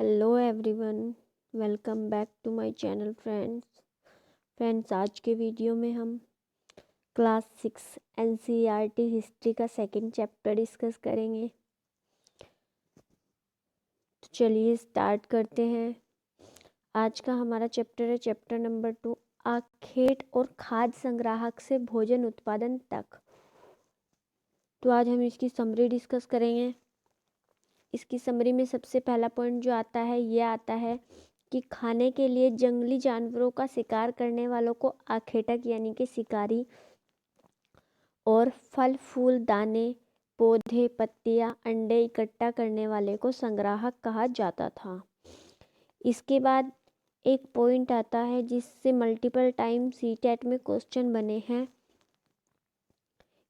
Hello everyone, welcome back to my channel friends. आज के video में हम क्लास 6 एनसीईआरटी हिस्ट्री का सेकंड चैप्टर डिस्कस करेंगे। तो चलिए स्टार्ट करते हैं। आज का हमारा चैप्टर है चैप्टर नंबर 2, आखेट और खाद्य संग्राहक से भोजन उत्पादन तक। तो आज हम इसकी समरी डिस्कस करेंगे। इसकी समरी में सबसे पहला पॉइंट जो आता है ये आता है कि खाने के लिए जंगली जानवरों का शिकार करने वालों को आखेटक यानी कि शिकारी और फल फूल दाने पौधे पत्तियां अंडे इकट्ठा करने वाले को संग्राहक कहा जाता था। इसके बाद एक पॉइंट आता है जिससे मल्टीपल टाइम सीटेट में क्वेश्चन बने हैं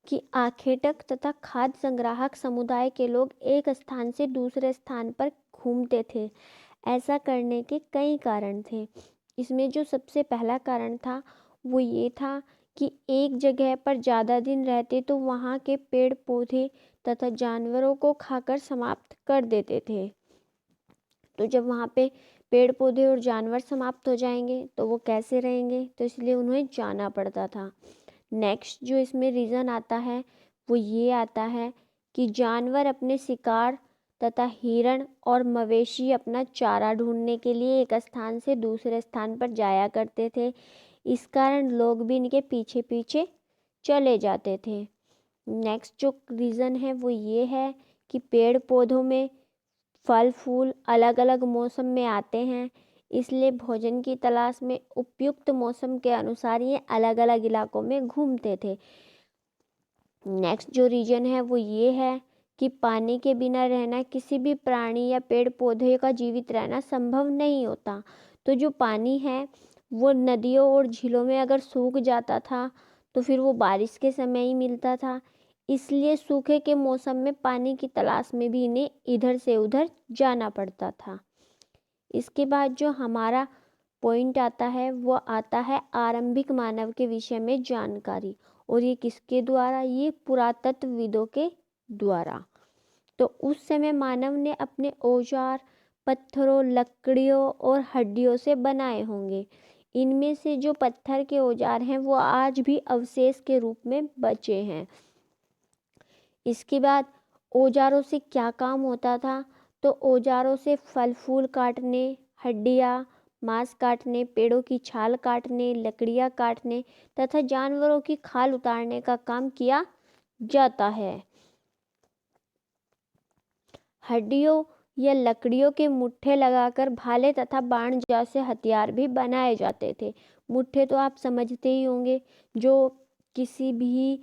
कि आखेटक तथा खाद्य संग्राहक समुदाय के लोग एक स्थान से दूसरे स्थान पर घूमते थे। ऐसा करने के कई कारण थे। इसमें जो सबसे पहला कारण था वो ये था कि एक जगह पर ज़्यादा दिन रहते तो वहाँ के पेड़ पौधे तथा जानवरों को खाकर समाप्त कर देते थे। तो जब वहाँ पे पेड़ पौधे और जानवर समाप्त हो जाएंगे तो वो कैसे रहेंगे, तो इसलिए उन्हें जाना पड़ता था। नेक्स्ट जो इसमें रीज़न आता है वो ये आता है कि जानवर अपने शिकार तथा हिरण और मवेशी अपना चारा ढूंढने के लिए एक स्थान से दूसरे स्थान पर जाया करते थे। इस कारण लोग भी इनके पीछे पीछे चले जाते थे। नेक्स्ट जो रीज़न है वो ये है कि पेड़ पौधों में फल फूल अलग अलग मौसम में आते हैं, इसलिए भोजन की तलाश में उपयुक्त मौसम के अनुसार ये अलग अलग इलाकों में घूमते थे। नेक्स्ट जो रीजन है वो ये है कि पानी के बिना रहना किसी भी प्राणी या पेड़ पौधे का जीवित रहना संभव नहीं होता। तो जो पानी है वो नदियों और झीलों में अगर सूख जाता था तो फिर वो बारिश के समय ही मिलता था, इसलिए सूखे के मौसम में पानी की तलाश में भी इन्हें इधर से उधर जाना पड़ता था। इसके बाद जो हमारा पॉइंट आता है वो आता है आरंभिक मानव के विषय में जानकारी, और ये किसके द्वारा, ये पुरातत्वविदों के द्वारा। तो उस समय मानव ने अपने औजार पत्थरों लकड़ियों और हड्डियों से बनाए होंगे। इनमें से जो पत्थर के औजार हैं वो आज भी अवशेष के रूप में बचे हैं। इसके बाद औजारों से क्या काम होता था, तो औजारों से फल फूल काटने, हड्डियाँ मांस काटने, पेड़ों की छाल काटने, लकड़ियाँ काटने तथा जानवरों की खाल उतारने का काम किया जाता है। हड्डियों या लकड़ियों के मुट्ठे लगाकर भाले तथा बाण जैसे हथियार भी बनाए जाते थे। मुट्ठे तो आप समझते ही होंगे, जो किसी भी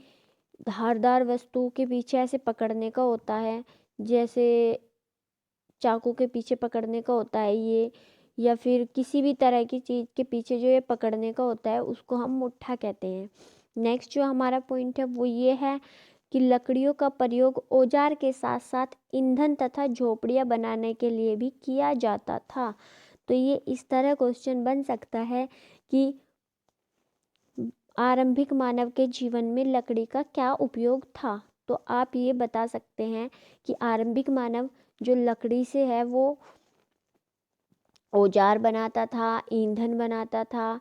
धारदार वस्तु के पीछे ऐसे पकड़ने का होता है, जैसे चाकू के पीछे पकड़ने का होता है ये, या फिर किसी भी तरह की चीज़ के पीछे जो ये पकड़ने का होता है उसको हम मुट्ठा कहते हैं। नेक्स्ट जो हमारा पॉइंट है वो ये है कि लकड़ियों का प्रयोग औजार के साथ साथ ईंधन तथा झोपड़ियाँ बनाने के लिए भी किया जाता था। तो ये इस तरह क्वेश्चन बन सकता है कि आरंभिक मानव के जीवन में लकड़ी का क्या उपयोग था। तो आप ये बता सकते हैं कि आरंभिक मानव जो लकड़ी से है वो औजार बनाता था, ईंधन बनाता था,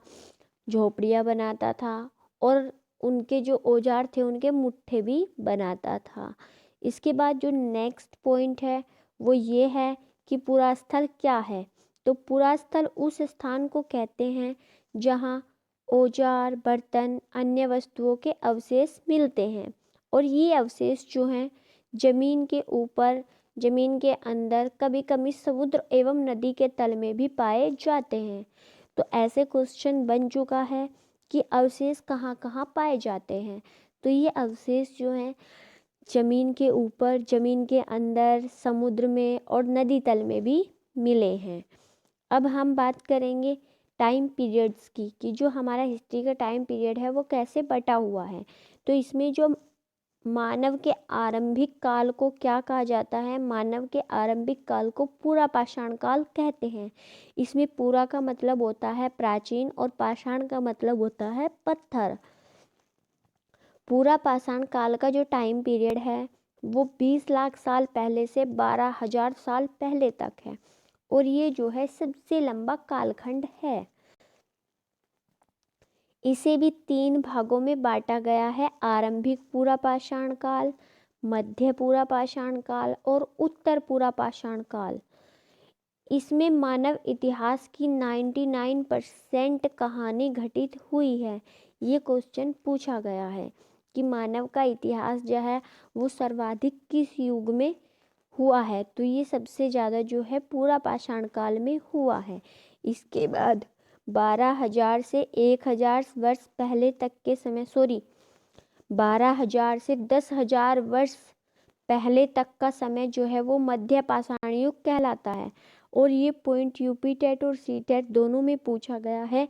झोपड़ियाँ बनाता था, और उनके जो औजार थे उनके मुट्ठे भी बनाता था। इसके बाद जो नेक्स्ट पॉइंट है वो ये है कि पुरास्थल क्या है। तो पुरास्थल उस स्थान को कहते हैं जहाँ औजार बर्तन अन्य वस्तुओं के अवशेष मिलते हैं, और ये अवशेष जो हैं जमीन के ऊपर, जमीन के अंदर, कभी कभी समुद्र एवं नदी के तल में भी पाए जाते हैं। तो ऐसे क्वेश्चन बन चुका है कि अवशेष कहाँ कहाँ पाए जाते हैं। तो ये अवशेष जो हैं जमीन के ऊपर, जमीन के अंदर, समुद्र में और नदी तल में भी मिले हैं। अब हम बात करेंगे टाइम पीरियड्स की, कि जो हमारा हिस्ट्री का टाइम पीरियड है वो कैसे बटा हुआ है। तो इसमें जो मानव के आरंभिक काल को क्या कहा जाता है, मानव के आरंभिक काल को पूरा पाषाण काल कहते हैं। इसमें पूरा का मतलब होता है प्राचीन और पाषाण का मतलब होता है पत्थर। पूरा पाषाण काल का जो टाइम पीरियड है वो 20 लाख साल पहले से 12,000 साल पहले तक है, और ये जो है सबसे लंबा कालखंड है। इसे भी 3 भागों में बांटा गया है, आरंभिक पूरा पाषाण काल, मध्य पूरा पाषाण काल और उत्तर पूरा पाषाण काल। इसमें मानव इतिहास की 99% कहानी घटित हुई है। ये क्वेश्चन पूछा गया है कि मानव का इतिहास जो है वो सर्वाधिक किस युग में हुआ है, तो ये सबसे ज़्यादा जो है पूरा पाषाण काल में हुआ है। इसके बाद 12,000 से 1,000 वर्ष पहले तक के समय 12,000 से 10,000 वर्ष पहले तक का समय जो है वो मध्य पाषाण युग कहलाता है। और ये पॉइंट यूपी टेट और सी टेट दोनों में पूछा गया है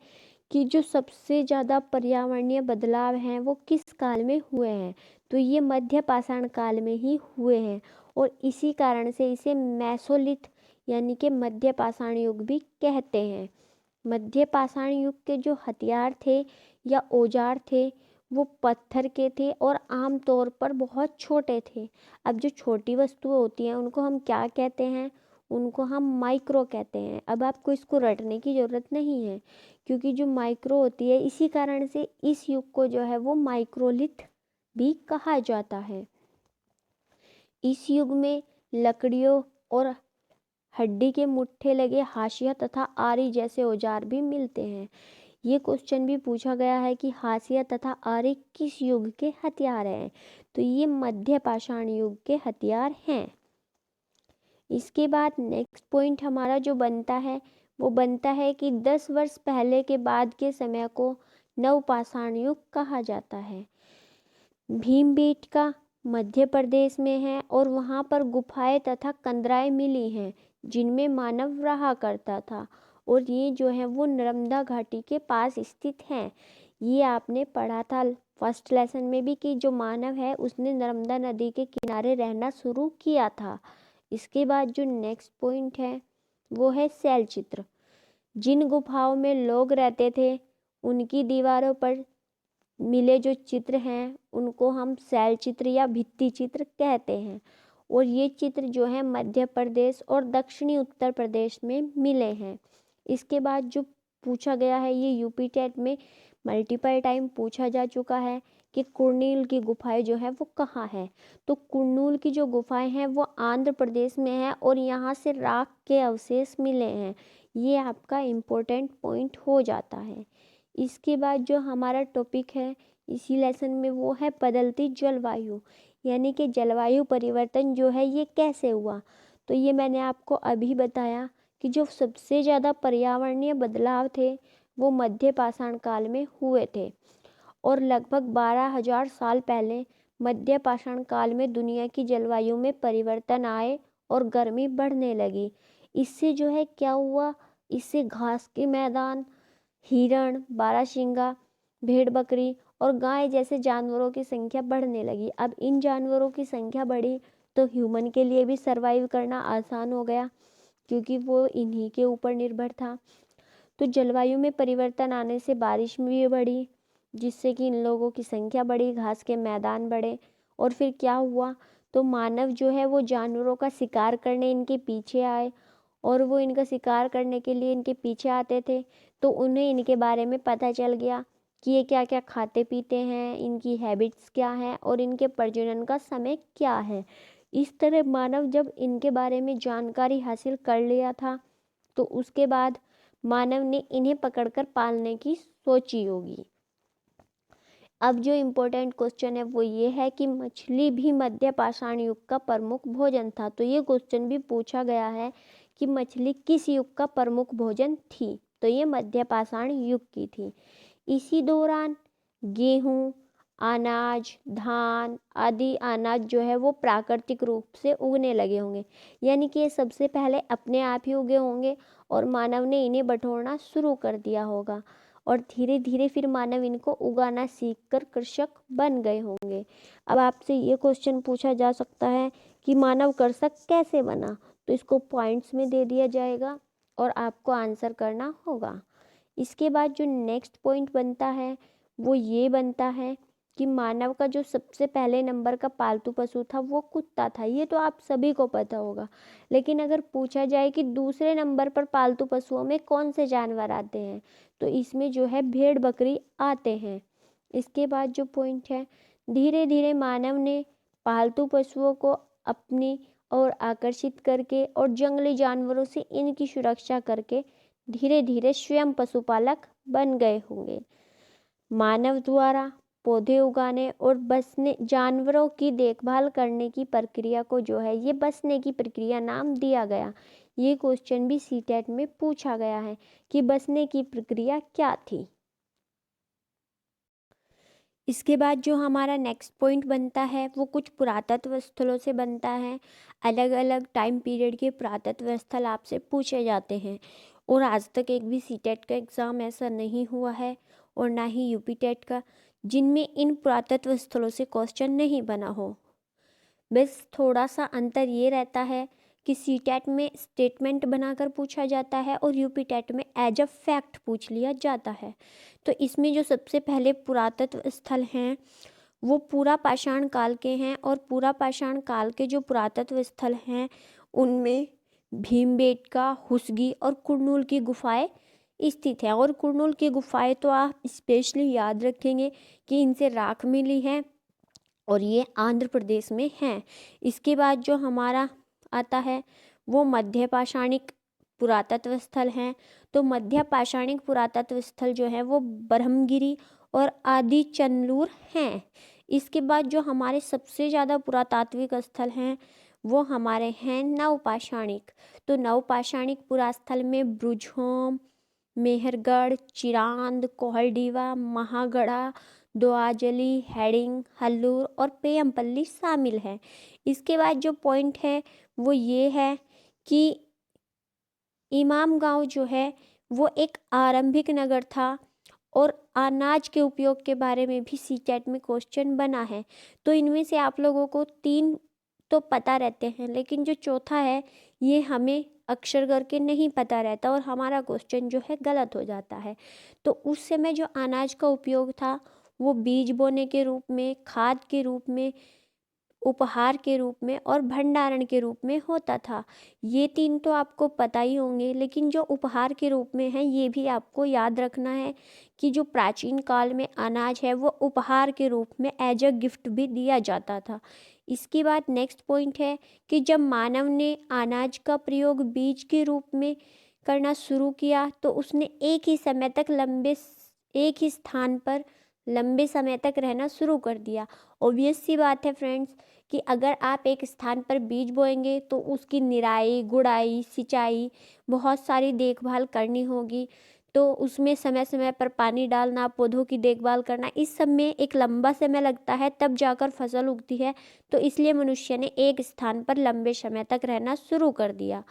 कि जो सबसे ज़्यादा पर्यावरणीय बदलाव हैं वो किस काल में हुए हैं, तो ये मध्य पाषाण काल में ही हुए हैं। और इसी कारण से इसे मेसोलिथ यानी कि मध्य पाषाण युग भी कहते हैं। मध्य पाषाण युग के जो हथियार थे या औजार थे वो पत्थर के थे और आमतौर पर बहुत छोटे थे। अब जो छोटी वस्तुएं होती हैं उनको हम क्या कहते हैं, उनको हम माइक्रो कहते हैं। अब आपको इसको रटने की ज़रूरत नहीं है, क्योंकि जो माइक्रो होती है इसी कारण से इस युग को जो है वो माइक्रोलिथ भी कहा जाता है। इस युग में लकड़ियों और हड्डी के मुट्ठे लगे हाशिया तथा आरी जैसे औजार भी मिलते हैं। ये क्वेश्चन भी पूछा गया है कि हाशिया तथा आरी किस युग के हथियार हैं, तो ये मध्य पाषाण युग के हथियार हैं। इसके बाद नेक्स्ट पॉइंट हमारा जो बनता है वो बनता है कि 10 वर्ष पहले के बाद के को नवपाषाण युग कहा जाता है। भीमबेटका मध्य प्रदेश में है और वहाँ पर गुफाएं तथा कंदराएं मिली हैं जिनमें मानव रहा करता था, और ये जो है वो नर्मदा घाटी के पास स्थित हैं। ये आपने पढ़ा था फर्स्ट लेसन में भी कि जो मानव है उसने नर्मदा नदी के किनारे रहना शुरू किया था। इसके बाद जो नेक्स्ट पॉइंट है वो है शैल चित्र। जिन गुफाओं में लोग रहते थे उनकी दीवारों पर मिले जो चित्र हैं उनको हम शैल चित्र या भित्ति चित्र कहते हैं। और ये चित्र जो है मध्य प्रदेश और दक्षिणी उत्तर प्रदेश में मिले हैं। इसके बाद जो पूछा गया है ये यूपी टेट में मल्टीपल टाइम पूछा जा चुका है कि कुर्नूल की गुफाएं जो है वो कहाँ है, तो कुर्नूल की जो गुफाएं हैं वो आंध्र प्रदेश में है और यहाँ से राख के अवशेष मिले हैं। ये आपका इम्पोर्टेंट पॉइंट हो जाता है। इसके बाद जो हमारा टॉपिक है इसी लेसन में वो है बदलती जलवायु, यानी कि जलवायु परिवर्तन जो है ये कैसे हुआ। तो ये मैंने आपको अभी बताया कि जो सबसे ज़्यादा पर्यावरणीय बदलाव थे वो मध्य पाषाण काल में हुए थे, और लगभग 12,000 साल पहले मध्य पाषाण काल में दुनिया की जलवायु में परिवर्तन आए और गर्मी बढ़ने लगी। इससे जो है क्या हुआ, इससे घास के मैदान, हिरण, बारहसिंगा, भेड़ बकरी और गाय जैसे जानवरों की संख्या बढ़ने लगी। अब इन जानवरों की संख्या बढ़ी तो ह्यूमन के लिए भी सरवाइव करना आसान हो गया, क्योंकि वो इन्हीं के ऊपर निर्भर था। तो जलवायु में परिवर्तन आने से बारिश भी बढ़ी, जिससे कि इन लोगों की संख्या बढ़ी, घास के मैदान बढ़े। और फिर क्या हुआ, तो मानव जो है वो जानवरों का शिकार करने इनके पीछे आए, और वो इनका शिकार करने के लिए इनके पीछे आते थे तो उन्हें इनके बारे में पता चल गया कि ये क्या क्या खाते पीते हैं, इनकी हैबिट्स क्या हैं और इनके प्रजनन का समय क्या है। इस तरह मानव जब इनके बारे में जानकारी हासिल कर लिया था तो उसके बाद मानव ने इन्हें पकड़कर पालने की सोची होगी। अब जो इम्पोर्टेंट क्वेश्चन है वो ये है कि मछली भी मध्य पाषाण युग का प्रमुख भोजन था। तो ये क्वेश्चन भी पूछा गया है कि मछली किस युग का प्रमुख भोजन थी, तो ये मध्य पाषाण युग की थी। इसी दौरान गेहूँ, अनाज, धान आदि अनाज जो है वो प्राकृतिक रूप से उगने लगे होंगे, यानी कि ये सबसे पहले अपने आप ही उगे होंगे और मानव ने इन्हें बटोरना शुरू कर दिया होगा, और धीरे धीरे फिर मानव इनको उगाना सीखकर कृषक बन गए होंगे। अब आपसे ये क्वेश्चन पूछा जा सकता है कि मानव कृषक कैसे बना, तो इसको पॉइंट्स में दे दिया जाएगा और आपको आंसर करना होगा। इसके बाद जो नेक्स्ट पॉइंट बनता है वो ये बनता है कि मानव का जो सबसे पहले नंबर का पालतू पशु था वो कुत्ता था, ये तो आप सभी को पता होगा। लेकिन अगर पूछा जाए कि दूसरे नंबर पर पालतू पशुओं में कौन से जानवर आते हैं, तो इसमें जो है भेड़ बकरी आते हैं। इसके बाद जो पॉइंट है, धीरे धीरे मानव ने पालतू पशुओं को अपनी ओर आकर्षित करके और जंगली जानवरों से इनकी सुरक्षा करके धीरे धीरे स्वयं पशुपालक बन गए होंगे। मानव द्वारा पौधे उगाने और बसने जानवरों की देखभाल करने की प्रक्रिया को जो है ये बसने की प्रक्रिया नाम दिया गया। ये क्वेश्चन भी सीटेट में पूछा गया है कि बसने की प्रक्रिया क्या थी। इसके बाद जो हमारा नेक्स्ट पॉइंट बनता है वो कुछ पुरातत्व स्थलों से बनता है। अलग अलग टाइम पीरियड के पुरातत्व स्थल आपसे पूछे जाते हैं और आज तक एक भी सीटेट का एग्ज़ाम ऐसा नहीं हुआ है और ना ही यूपी टेट का जिनमें इन पुरातत्व स्थलों से क्वेश्चन नहीं बना हो। बस थोड़ा सा अंतर ये रहता है कि सीटेट में स्टेटमेंट बनाकर पूछा जाता है और यूपी टेट में एज अ फैक्ट पूछ लिया जाता है। तो इसमें जो सबसे पहले पुरातत्व स्थल हैं वो पूरा पाषाण काल के हैं और पूरा पाषाण काल के जो पुरातत्व स्थल हैं उनमें भीमबेटका, हुसगी और कुरनूल की गुफाएं स्थित हैं। और कुरनूल की गुफाएं तो आप स्पेशली याद रखेंगे कि इनसे राख मिली है और ये आंध्र प्रदेश में हैं। इसके बाद जो हमारा आता है वो मध्य पाषाणिक पुरातत्व स्थल हैं। तो मध्य पाषाणिक पुरातत्व स्थल जो है वो ब्रह्मगिरी और आदि चंदलूर हैं। इसके बाद जो हमारे सबसे ज़्यादा पुरातात्विक स्थल हैं वो हमारे हैं नवपाषाणिक। तो नवपाषाणिक पुरास्थल में ब्रुझोम, मेहरगढ़, चिरांद, कोहलडीवा, महागढ़ा, दोआजली, हेडिंग, हल्लूर और पेयमपल्ली शामिल है। इसके बाद जो पॉइंट है वो ये है कि इमाम गांव जो है वो एक आरंभिक नगर था और अनाज के उपयोग के बारे में भी सीटेट में क्वेश्चन बना है। तो इनमें से आप लोगों को 3 तो पता रहते हैं, लेकिन जो चौथा है ये हमें अक्षर करके नहीं पता रहता और हमारा क्वेश्चन जो है गलत हो जाता है। तो उस समय जो अनाज का उपयोग था वो बीज बोने के रूप में, खाद के रूप में, उपहार के रूप में और भंडारण के रूप में होता था। ये 3 तो आपको पता ही होंगे, लेकिन जो उपहार के रूप में है ये भी आपको याद रखना है कि जो प्राचीन काल में अनाज है वो उपहार के रूप में एज अ गिफ्ट भी दिया जाता था। इसके बाद नेक्स्ट पॉइंट है कि जब मानव ने अनाज का प्रयोग बीज के रूप में करना शुरू किया तो उसने एक ही स्थान पर लंबे समय तक रहना शुरू कर दिया। ऑब्वियस सी बात है फ्रेंड्स कि अगर आप एक स्थान पर बीज बोएंगे तो उसकी निराई, गुड़ाई, सिंचाई, बहुत सारी देखभाल करनी होगी। तो उसमें समय समय पर पानी डालना, पौधों की देखभाल करना, इस सब में एक लंबा समय लगता है, तब जाकर फसल उगती है। तो इसलिए मनुष्य ने एक स्थान पर लंबे समय तक रहना शुरू कर दिया।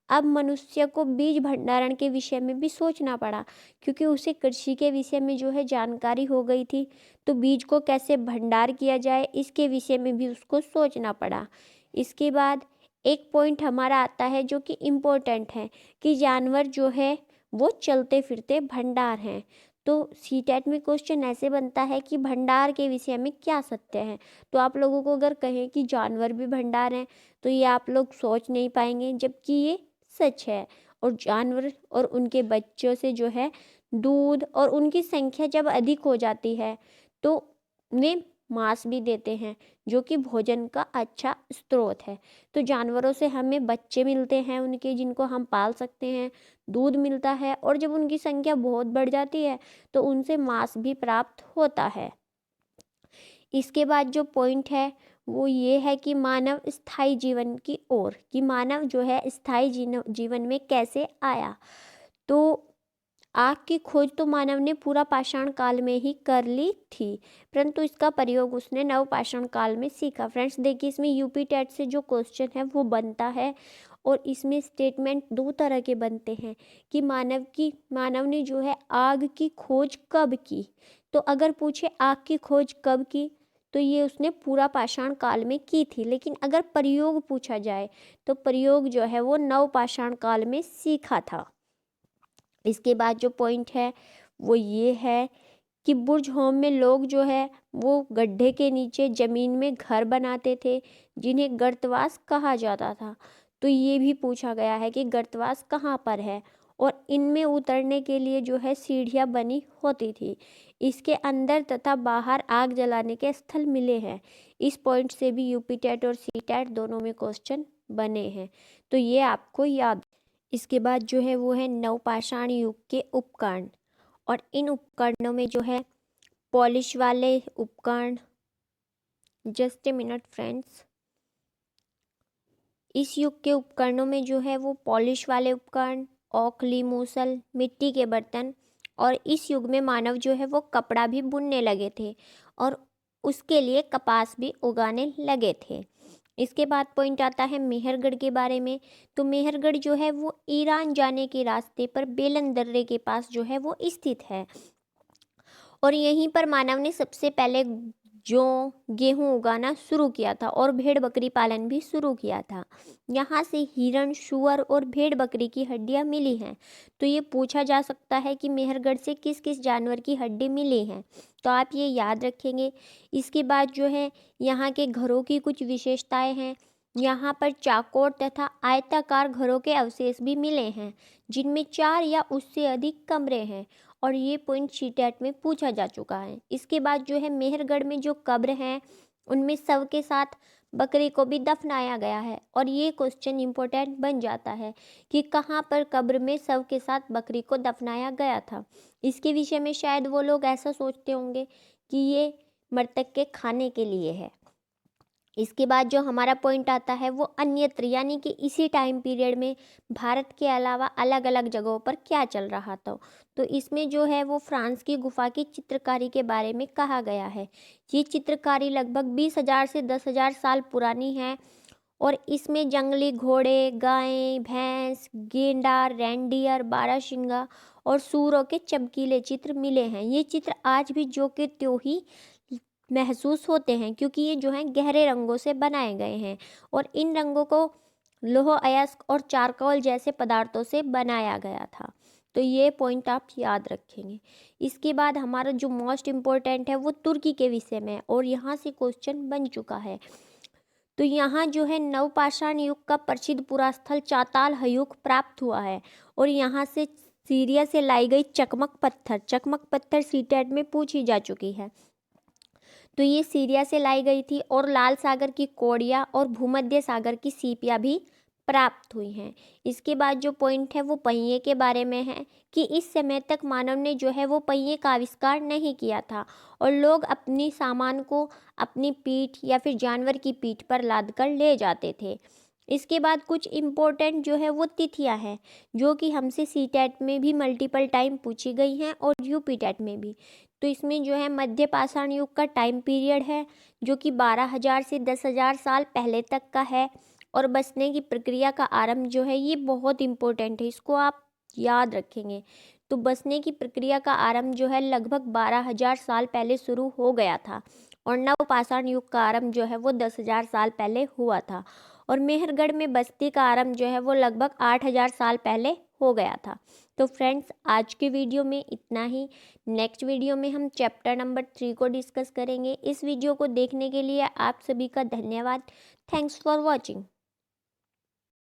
अब मनुष्य को बीज भंडारण के विषय में भी सोचना पड़ा क्योंकि उसे कृषि के विषय में जो है जानकारी हो गई थी। तो बीज को कैसे भंडार किया जाए इसके विषय में भी उसको सोचना पड़ा। इसके बाद एक पॉइंट हमारा आता है जो कि इम्पोर्टेंट है कि जानवर जो है वो चलते फिरते भंडार हैं। तो सीटेट में क्वेश्चन ऐसे बनता है कि भंडार के विषय में क्या सत्य है। तो आप लोगों को अगर कहें कि जानवर भी भंडार हैं तो ये आप लोग सोच नहीं पाएंगे, जबकि ये सच है। और जानवर और उनके बच्चों से जो है दूध और उनकी संख्या जब अधिक हो जाती है तो वे मांस भी देते हैं जो कि भोजन का अच्छा स्रोत है। तो जानवरों से हमें बच्चे मिलते हैं उनके, जिनको हम पाल सकते हैं, दूध मिलता है और जब उनकी संख्या बहुत बढ़ जाती है तो उनसे मांस भी प्राप्त होता है। इसके बाद जो पॉइंट है वो ये है कि मानव स्थायी जीवन की ओर, कि मानव जो है स्थायी जीवन में कैसे आया। तो आग की खोज तो मानव ने पूरा पाषाण काल में ही कर ली थी, परंतु इसका प्रयोग उसने नवपाषाण काल में सीखा। फ्रेंड्स देखिए इसमें यूपी टेट से जो क्वेश्चन है वो बनता है और इसमें स्टेटमेंट 2 तरह के बनते हैं कि मानव ने जो है आग की खोज कब की। तो अगर पूछे आग की खोज कब की तो ये उसने पूरा पाषाण काल में की थी, लेकिन अगर प्रयोग पूछा जाए तो प्रयोग जो है वो नवपाषाण काल में सीखा था। इसके बाद जो पॉइंट है वो ये है कि बुर्ज होम में लोग जो है वो गड्ढे के नीचे ज़मीन में घर बनाते थे, जिन्हें गर्तवास कहा जाता था। तो ये भी पूछा गया है कि गर्तवास कहाँ पर है, और इनमें उतरने के लिए जो है सीढ़ियाँ बनी होती थी। इसके अंदर तथा बाहर आग जलाने के स्थल मिले हैं। इस पॉइंट से भी यूपी टेट और सी टेट दोनों में क्वेश्चन बने हैं, तो ये आपको याद। इसके बाद जो है वो है नवपाषाण युग के उपकरण, और इन उपकरणों में जो है पॉलिश वाले उपकरण, जस्ट ए मिनट फ्रेंड्स, इस युग के उपकरणों में जो है वो पॉलिश वाले उपकरण, ओखली, मूसल, मिट्टी के बर्तन, और इस युग में मानव जो है वो कपड़ा भी बुनने लगे थे और उसके लिए कपास भी उगाने लगे थे। इसके बाद पॉइंट आता है मेहरगढ़ के बारे में। तो मेहरगढ़ जो है वो ईरान जाने के रास्ते पर बेलन दर्रे के पास जो है वो स्थित है, और यहीं पर मानव ने सबसे पहले जौ, गेहूं उगाना शुरू किया था और भेड़ बकरी पालन भी शुरू किया था। यहाँ से हिरण, सूअर और भेड़ बकरी की हड्डियाँ मिली हैं। तो ये पूछा जा सकता है कि मेहरगढ़ से किस किस जानवर की हड्डी मिली हैं, तो आप ये याद रखेंगे। इसके बाद जो है यहाँ के घरों की कुछ विशेषताएं हैं। यहाँ पर चौकोर तथा आयताकार घरों के अवशेष भी मिले हैं, जिनमें 4 या उससे अधिक कमरे हैं, और ये पॉइंट सीटेट में पूछा जा चुका है। इसके बाद जो है मेहरगढ़ में जो कब्र हैं उनमें शव के साथ बकरी को भी दफनाया गया है, और ये क्वेश्चन इम्पोर्टेंट बन जाता है कि कहाँ पर कब्र में शव के साथ बकरी को दफनाया गया था। इसके विषय में शायद वो लोग ऐसा सोचते होंगे कि ये मृतक के खाने के लिए है। इसके बाद जो हमारा पॉइंट आता है वो अन्यत्र, यानी कि इसी टाइम पीरियड में भारत के अलावा अलग अलग जगहों पर क्या चल रहा था। तो इसमें जो है वो फ्रांस की गुफा की चित्रकारी के बारे में कहा गया है। ये चित्रकारी लगभग 20,000 से 10,000 साल पुरानी है, और इसमें जंगली घोड़े, गायें, भैंस, गेंडा, रेंडियर, बारहसिंगा और सूरों के चमकीले चित्र मिले हैं। ये चित्र आज भी जो के त्यों ही महसूस होते हैं, क्योंकि ये जो हैं गहरे रंगों से बनाए गए हैं, और इन रंगों को लोह अयस्क और चारकोल जैसे पदार्थों से बनाया गया था। तो ये पॉइंट आप याद रखेंगे। इसके बाद हमारा जो मोस्ट इम्पोर्टेंट है वो तुर्की के विषय में है, और यहाँ से क्वेश्चन बन चुका है। तो यहाँ जो है नवपाषाण युग का प्रसिद्ध पुरास्थल चाताल हयूक प्राप्त हुआ है, और यहाँ से सीरिया से लाई गई चकमक पत्थर सीटेट में पूछी जा चुकी है। तो ये सीरिया से लाई गई थी, और लाल सागर की कौड़ियाँ और भूमध्य सागर की सीपियाँ भी प्राप्त हुई हैं। इसके बाद जो पॉइंट है वो पहिए के बारे में है कि इस समय तक मानव ने जो है वो पहिए का आविष्कार नहीं किया था, और लोग अपनी सामान को अपनी पीठ या फिर जानवर की पीठ पर लाद कर ले जाते थे। इसके बाद कुछ इम्पोर्टेंट जो है वो तिथियां हैं, जो कि हमसे सी टेट में भी मल्टीपल टाइम पूछी गई हैं और यूपी टेट में भी। तो इसमें जो है मध्य पाषाण युग का टाइम पीरियड है, जो कि 12,000 से 10,000 साल पहले तक का है, और बसने की प्रक्रिया का आरंभ जो है ये बहुत इम्पोर्टेंट है, इसको आप याद रखेंगे। तो बसने की प्रक्रिया का आरंभ जो है लगभग 12,000 साल पहले शुरू हो गया था, और नवपाषाण युग का आरंभ जो है वो 10,000 साल पहले हुआ था, और मेहरगढ़ में बस्ती का आरंभ जो है वो लगभग 8,000 साल पहले हो गया था। तो फ्रेंड्स, आज के वीडियो में इतना ही। नेक्स्ट वीडियो में हम चैप्टर नंबर 3 को डिस्कस करेंगे। इस वीडियो को देखने के लिए आप सभी का धन्यवाद। Thanks for watching.